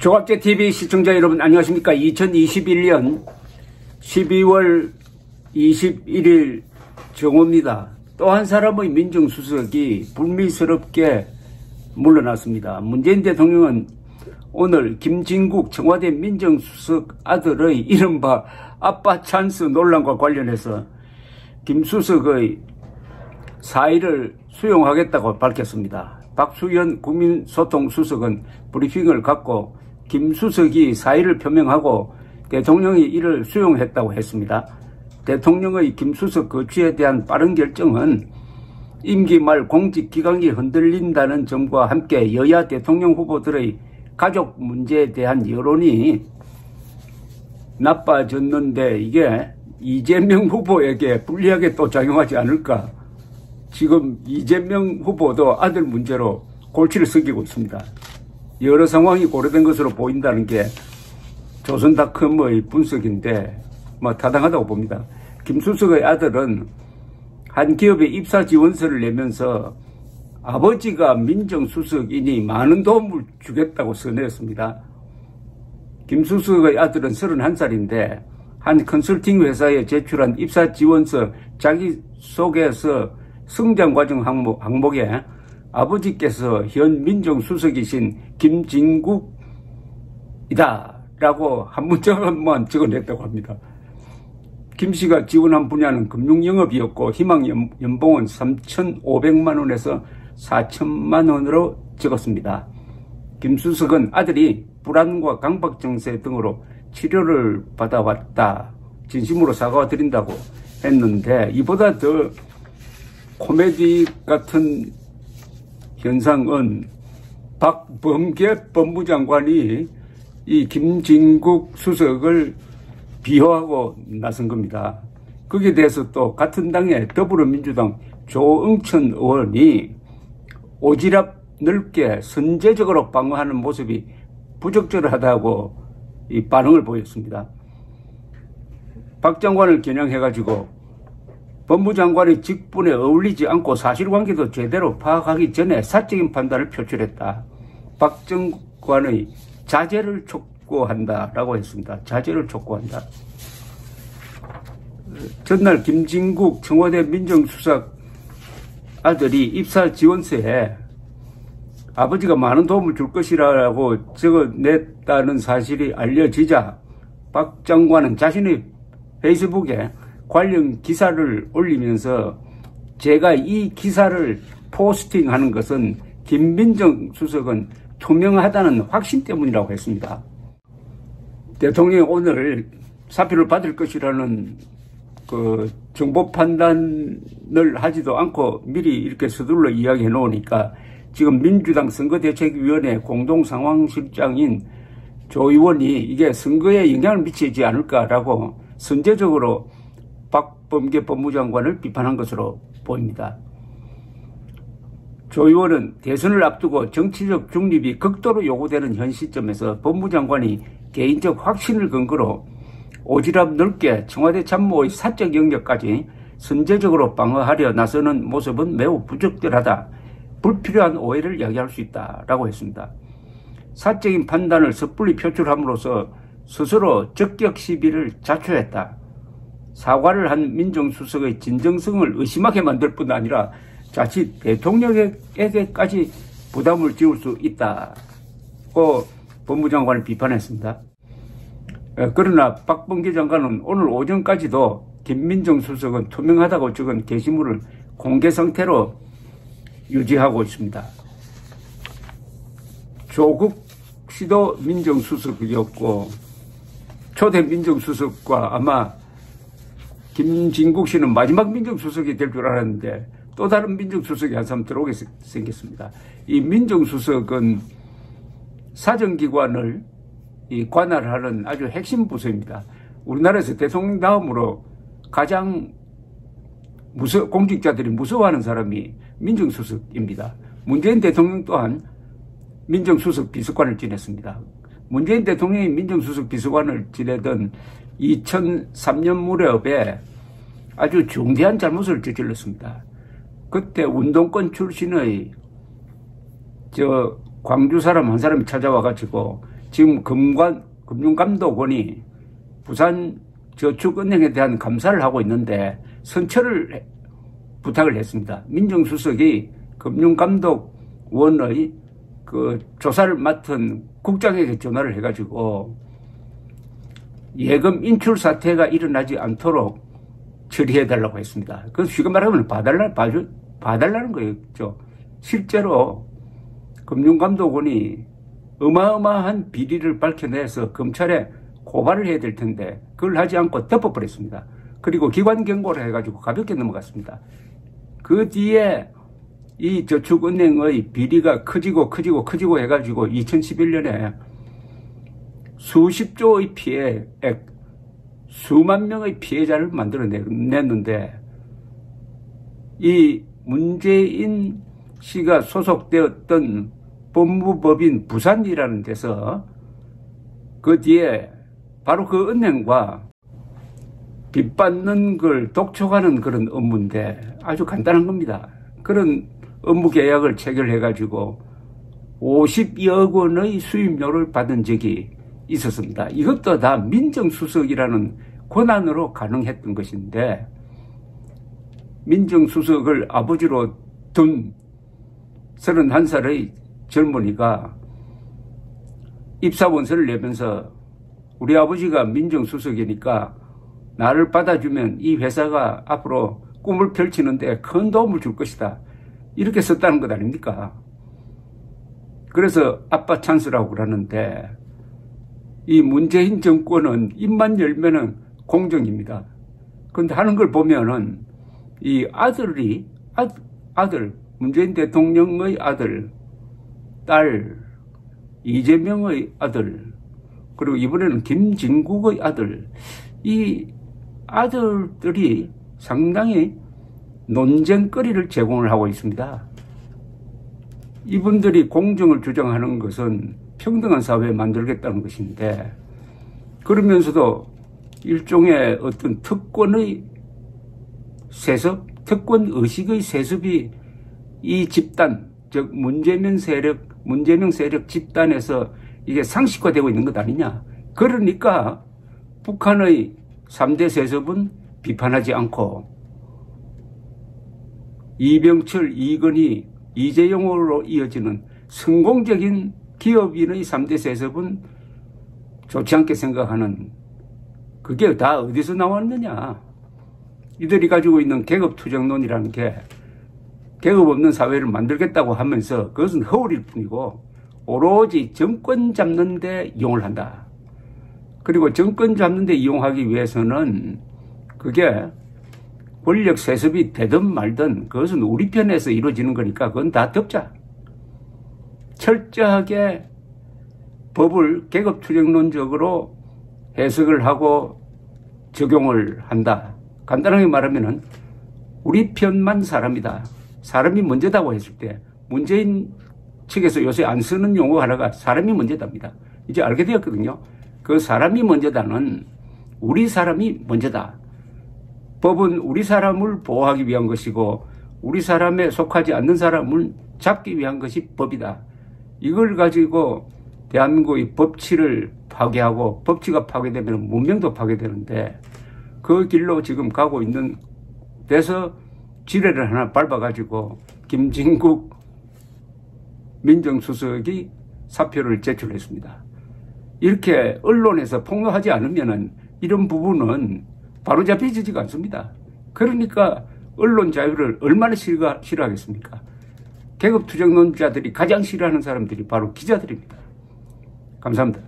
조갑제TV 시청자 여러분 안녕하십니까. 2021년 12월 21일 정오입니다. 또 한 사람의 민정수석이 불미스럽게 물러났습니다. 문재인 대통령은 오늘 김진국 청와대 민정수석 아들의 이른바 아빠 찬스 논란과 관련해서 김 수석의 사의를 수용하겠다고 밝혔습니다. 박수현 국민소통수석은 브리핑을 갖고 김 수석이 사의를 표명하고 대통령이 이를 수용했다고 했습니다. 대통령의 김 수석 거취에 대한 빠른 결정은 임기 말 공직기강이 흔들린다는 점과 함께 여야 대통령 후보들의 가족 문제에 대한 여론이 나빠졌는데 이게 이재명 후보에게 불리하게 또 작용하지 않을까. 지금 이재명 후보도 아들 문제로 골치를 썩이고 있습니다. 여러 상황이 고려된 것으로 보인다는 게 조선닷컴의 분석인데 타당하다고 봅니다. 김 수석의 아들은 한 기업에 입사 지원서를 내면서 아버지가 민정수석이니 많은 도움을 주겠다고 선회했습니다. 김 수석의 아들은 31살인데 한 컨설팅 회사에 제출한 입사 지원서 자기소개서 성장과정 항목에 아버지께서 현 민정수석이신 김진국이다 라고 한 문장만 적어냈다고 합니다. 김 씨가 지원한 분야는 금융영업이었고 희망 연봉은 3,500만 원에서 4천만 원으로 적었습니다. 김 수석은 아들이 불안과 강박증세 등으로 치료를 받아왔다. 진심으로 사과와 드린다고 했는데 이보다 더 코미디 같은 현상은 박범계 법무장관이 이 김진국 수석을 비호하고 나선 겁니다. 거기에 대해서 또 같은 당의 더불어민주당 조응천 의원이 오지랖 넓게 선제적으로 방어하는 모습이 부적절하다고 이 반응을 보였습니다. 박 장관을 겨냥해가지고 법무장관의 직분에 어울리지 않고 사실관계도 제대로 파악하기 전에 사적인 판단을 표출했다. 박 장관의 자제를 촉구한다라고 했습니다. 자제를 촉구한다. 전날 김진국 청와대 민정수석 아들이 입사 지원서에 아버지가 많은 도움을 줄 것이라고 적어냈다는 사실이 알려지자 박 장관은 자신의 페이스북에 관련 기사를 올리면서 제가 이 기사를 포스팅하는 것은 김민정 수석은 투명하다는 확신 때문이라고 했습니다. 대통령이 오늘 사표를 받을 것이라는 정보 판단을 하지도 않고 미리 이렇게 서둘러 이야기해 놓으니까 지금 민주당 선거대책위원회 공동상황실장인 조 의원이 이게 선거에 영향을 미치지 않을까라고 선제적으로 박범계 법무장관을 비판한 것으로 보입니다. 조 의원은 대선을 앞두고 정치적 중립이 극도로 요구되는 현 시점에서 법무장관이 개인적 확신을 근거로 오지랖 넓게 청와대 참모의 사적 영역까지 선제적으로 방어하려 나서는 모습은 매우 부적절하다. 불필요한 오해를 야기할 수 있다라고 했습니다. 사적인 판단을 섣불리 표출함으로써 스스로 적격 시비를 자초했다. 사과를 한 민정수석의 진정성을 의심하게 만들 뿐 아니라 자칫 대통령에게까지 부담을 지울 수 있다고 법무장관을 비판했습니다. 그러나 박범계 장관은 오늘 오전까지도 김민정 수석은 투명하다고 적은 게시물을 공개 상태로 유지하고 있습니다. 조국 씨도 민정수석이었고 초대 민정수석과 아마 김진국 씨는 마지막 민정수석이 될 줄 알았는데 또 다른 민정수석이 한 사람 들어오게 생겼습니다. 이 민정수석은 사정기관을 관할하는 아주 핵심 부서입니다. 우리나라에서 대통령 다음으로 가장 공직자들이 무서워하는 사람이 민정수석입니다. 문재인 대통령 또한 민정수석 비서관을 지냈습니다. 문재인 대통령이 민정수석 비서관을 지내던 2003년 무렵에 아주 중대한 잘못을 저질렀습니다. 그때 운동권 출신의 광주 사람 한 사람이 찾아와가지고 지금 금융감독원이 부산저축은행에 대한 감사를 하고 있는데 선처를 부탁을 했습니다. 민정수석이 금융감독원의 그 조사를 맡은 국장에게 전화를 해가지고 예금 인출 사태가 일어나지 않도록 처리해달라고 했습니다. 그 쉽게 말하면 봐달라는 거였죠. 실제로 금융감독원이 어마어마한 비리를 밝혀내서 검찰에 고발을 해야 될 텐데 그걸 하지 않고 덮어버렸습니다. 그리고 기관 경고를 해가지고 가볍게 넘어갔습니다. 그 뒤에 이 저축은행의 비리가 커지고 해가지고 2011년에 수십조의 피해액, 수만 명의 피해자를 만들어냈는데 이 문재인 씨가 소속되었던 법무법인 부산이라는 데서 그 뒤에 바로 그 은행과 빚받는 걸 독촉하는 그런 업무인데 아주 간단한 겁니다. 그런 업무 계약을 체결해가지고 52억 원의 수임료를 받은 적이 있었습니다. 이것도 다 민정수석이라는 권한으로 가능했던 것인데 민정수석을 아버지로 둔 31살의 젊은이가 입사원서를 내면서 우리 아버지가 민정수석이니까 나를 받아주면 이 회사가 앞으로 꿈을 펼치는데 큰 도움을 줄 것이다. 이렇게 썼다는 것 아닙니까? 그래서 아빠 찬스라고 그러는데 이 문재인 정권은 입만 열면은 공정입니다. 그런데 하는 걸 보면은 이 아들, 문재인 대통령의 아들, 딸, 이재명의 아들, 그리고 이번에는 김진국의 아들, 이 아들들이 상당히 논쟁거리를 제공을 하고 있습니다. 이분들이 공정을 주장하는 것은 평등한 사회 만들겠다는 것인데 그러면서도 일종의 어떤 특권의 세습, 특권 의식의 세습이 이 집단, 즉 문재명 세력 집단에서 이게 상식화되고 있는 것 아니냐. 그러니까 북한의 3대 세습은 비판하지 않고 이병철, 이건희, 이재용으로 이어지는 성공적인 기업인의 3대 세습은 좋지 않게 생각하는 그게 다 어디서 나왔느냐. 이들이 가지고 있는 계급투쟁론이라는 게 계급 없는 사회를 만들겠다고 하면서 그것은 허울일 뿐이고 오로지 정권 잡는 데 이용을 한다. 그리고 정권 잡는 데 이용하기 위해서는 그게 권력 세습이 되든 말든 그것은 우리 편에서 이루어지는 거니까 그건 다 덮자. 철저하게 법을 계급투쟁론적으로 해석을 하고 적용을 한다. 간단하게 말하면은 우리 편만 사람이다. 사람이 문제다고 했을 때 문재인 측에서 요새 안 쓰는 용어 하나가 사람이 문제답니다. 이제 알게 되었거든요. 그 사람이 먼저다는 우리 사람이 먼저다. 법은 우리 사람을 보호하기 위한 것이고 우리 사람에 속하지 않는 사람을 잡기 위한 것이 법이다. 이걸 가지고 대한민국의 법치를 파괴하고 법치가 파괴되면 문명도 파괴되는데 그 길로 지금 가고 있는 데서 지뢰를 하나 밟아가지고 김진국 민정수석이 사표를 제출했습니다. 이렇게 언론에서 폭로하지 않으면은 이런 부분은 바로잡혀지지가 않습니다. 그러니까 언론 자유를 얼마나 싫어하겠습니까? 계급투쟁론자들이 가장 싫어하는 사람들이 바로 기자들입니다. 감사합니다.